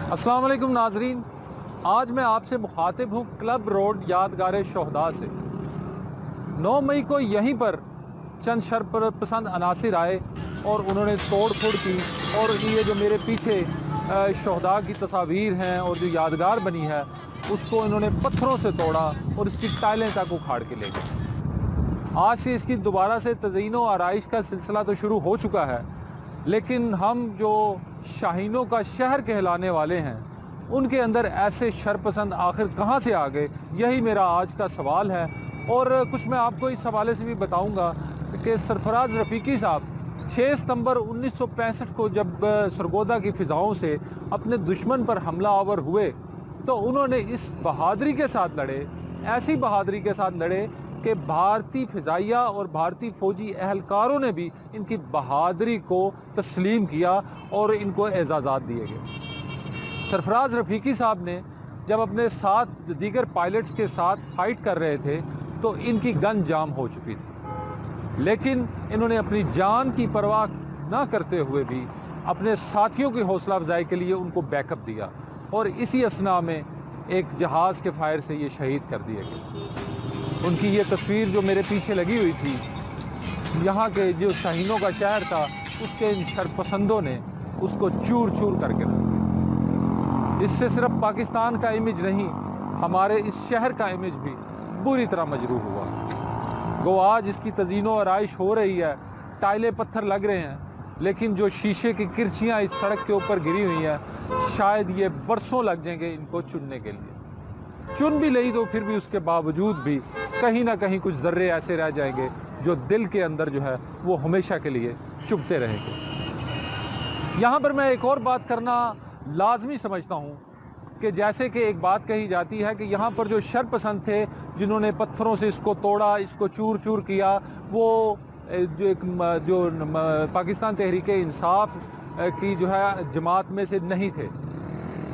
अस्सलाम वालेकुम नाजरीन, आज मैं आपसे मुखातिब हूँ क्लब रोड यादगार शोहदा से। 9 मई को यहीं पर चंद शरपसंद अनासिर आए और उन्होंने तोड़ फोड़ की और ये जो मेरे पीछे शोहदा की तस्वीर हैं और जो यादगार बनी है उसको इन्होंने पत्थरों से तोड़ा और इसकी टाइलें तक उखाड़ के ले गए। आज से इसकी दोबारा से तज़ीन व आराइश का सिलसिला तो शुरू हो चुका है, लेकिन हम जो शाहीनों का शहर कहलाने वाले हैं उनके अंदर ऐसे शरपसंद आखिर कहाँ से आ गए, यही मेरा आज का सवाल है। और कुछ मैं आपको इस हवाले से भी बताऊंगा कि सरफराज रफ़ीकी साहब 6 सितंबर 1965 को जब सरगोदा की फ़िज़ाओं से अपने दुश्मन पर हमला आवर हुए तो उन्होंने इस बहादरी के साथ लड़े, ऐसी बहादरी के साथ लड़े कि भारतीय फ़िज़ाइया और भारतीय फ़ौजी अहलकारों ने भी इनकी बहादरी को तस्लीम किया और इनको एजाज़ात दिए गए। सरफराज रफ़ीकी साहब ने जब अपने साथ दीगर पायलट्स के साथ फ़ाइट कर रहे थे तो इनकी गन जाम हो चुकी थी, लेकिन इन्होंने अपनी जान की परवाह ना करते हुए भी अपने साथियों की हौसला अफजाई के लिए उनको बैकअप दिया और इसी असना में एक जहाज़ के फायर से ये शहीद कर दिए गए। उनकी ये तस्वीर जो मेरे पीछे लगी हुई थी, यहाँ के जो शाहीनों का शहर था उसके इन शरपसंदों ने उसको चूर चूर करके रख दिया। इससे सिर्फ पाकिस्तान का इमेज नहीं, हमारे इस शहर का इमेज भी बुरी तरह मजरूह हुआ। गो आज इसकी तज़ीनो आराइश हो रही है, टाइलें पत्थर लग रहे हैं, लेकिन जो शीशे की किरचियाँ इस सड़क के ऊपर गिरी हुई हैं शायद ये बरसों लग जाएंगे इनको चुनने के लिए। चुन भी ली तो फिर भी उसके बावजूद भी कहीं ना कहीं कुछ ज़र्रे ऐसे रह जाएंगे जो दिल के अंदर जो है वो हमेशा के लिए चुभते रहेंगे। यहाँ पर मैं एक और बात करना लाजमी समझता हूँ कि जैसे कि एक बात कही जाती है कि यहाँ पर जो शरपसंद थे जिन्होंने पत्थरों से इसको तोड़ा, इसको चूर चूर किया, वो जो पाकिस्तान तहरीक इंसाफ की जो है जमात में से नहीं थे।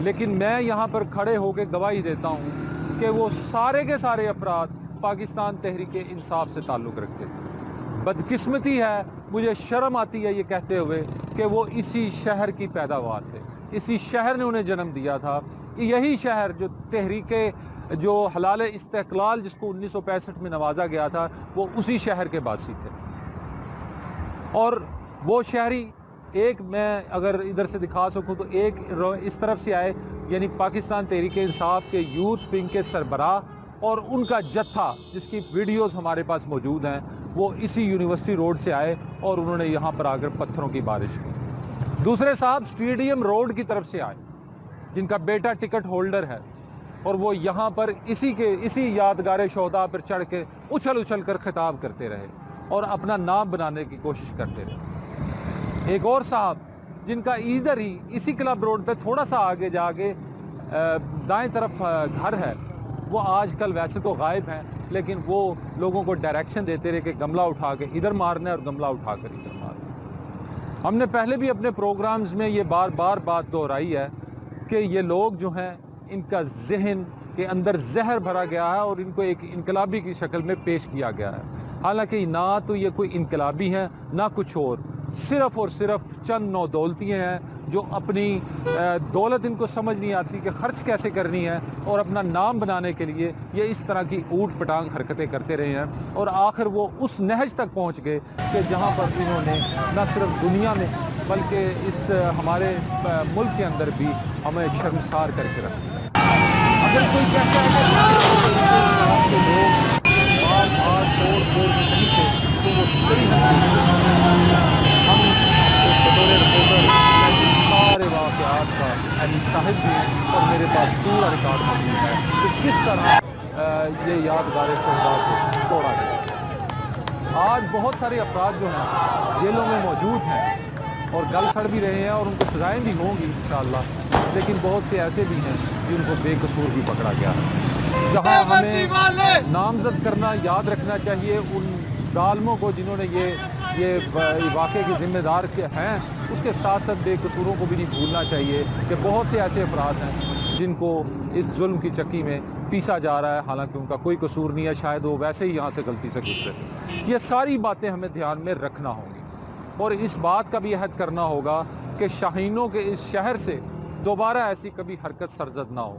लेकिन मैं यहाँ पर खड़े होकर गवाही देता हूँ कि वो सारे के सारे अफराद पाकिस्तान तहरीक इंसाफ से ताल्लुक़ रखते थे। बदकिस्मती है, मुझे शर्म आती है ये कहते हुए कि वो इसी शहर की पैदावार थे, इसी शहर ने उन्हें जन्म दिया था। यही शहर जो तहरीक जो हलाल इस्तेक़लाल जिसको 1965 में नवाजा गया था वो उसी शहर के बासी थे। और वो शहरी एक मैं अगर इधर से दिखा सकूं तो एक इस तरफ से आए, यानी पाकिस्तान तहरीक इंसाफ के यूथ विंग के सरबराह और उनका जत्था जिसकी वीडियोस हमारे पास मौजूद हैं, वो इसी यूनिवर्सिटी रोड से आए और उन्होंने यहाँ पर आकर पत्थरों की बारिश की। दूसरे साहब स्टेडियम रोड की तरफ से आए जिनका बेटा टिकट होल्डर है और वो यहाँ पर इसी यादगार शोहदा पर चढ़ के उछल उछल कर खिताब करते रहे और अपना नाम बनाने की कोशिश करते रहे। एक और साहब जिनका इधर ही इसी क्लब रोड पे थोड़ा सा आगे जाके दाएं तरफ घर है, वो आजकल वैसे तो गायब हैं, लेकिन वो लोगों को डायरेक्शन देते रहे कि गमला उठा के इधर मारना है और गमला उठा कर इधर मारना। हमने पहले भी अपने प्रोग्राम्स में ये बार बार बात दोहराई है कि ये लोग जो हैं इनका जहन के अंदर जहर भरा गया है और इनको एक इनकलाबी की शक्ल में पेश किया गया है। हालांकि ना तो ये कोई इनकलाबी हैं ना कुछ और, सिर्फ़ और सिर्फ चंद नौदौलतियाँ हैं जो अपनी दौलत इनको समझ नहीं आती कि ख़र्च कैसे करनी है और अपना नाम बनाने के लिए ये इस तरह की ऊट पटांग हरकतें करते रहे हैं और आखिर वो उस नहज तक पहुँच गए कि जहाँ पर इन्होंने न सिर्फ दुनिया में बल्कि इस हमारे मुल्क के अंदर भी हमें शर्मसार करके रखा है। अगर कोई कहता है कि लोग बार तोड़ फोड़ में नहीं थे तो वो सही हम बतौर रिपोर्टर सारे वाक़यात का यानी शाहिद भी और मेरे पास पूरा रिकॉर्ड मौजूद है कि किस तरह ये यादगार शोहदा को तोड़ा गया। आज बहुत सारे अफराद जो हैं जेलों में मौजूद हैं और गल सड़ भी रहे हैं और उनको सज़ाएँ भी होंगी इंशाअल्लाह, लेकिन बहुत से ऐसे भी हैं जिनको बेकसूर भी पकड़ा गया है। जहाँ हमें नामजद करना याद रखना चाहिए उन ज़ालिमों को जिन्होंने ये वाक़े के ज़िम्मेदार के हैं, उसके साथ साथ बेकसूरों को भी नहीं भूलना चाहिए कि बहुत से ऐसे अफराद हैं जिनको इस जुल्म की चक्की में पीसा जा रहा है, हालांकि उनका कोई कसूर नहीं है, शायद वो वैसे ही यहाँ से गलती से गुजरे। ये सारी बातें हमें ध्यान में रखना होंगी और इस बात का भी अहद करना होगा कि शाहीनों के इस शहर से دوبارہ ایسی کبھی حرکت سرزد نہ ہو۔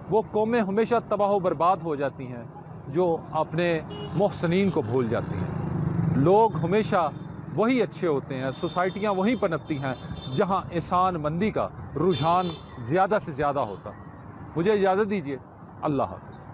وہ قومیں ہمیشہ تباہ و برباد ہو جاتی ہیں جو اپنے محسنین کو بھول جاتی ہیں۔ لوگ ہمیشہ وہی اچھے ہوتے ہیں، سوسائٹیاں وہیں پنپتی ہیں جہاں احسان مندی کا رجحان زیادہ سے زیادہ ہوتا ہے۔ مجھے اجازت دیجیے، اللہ حافظ۔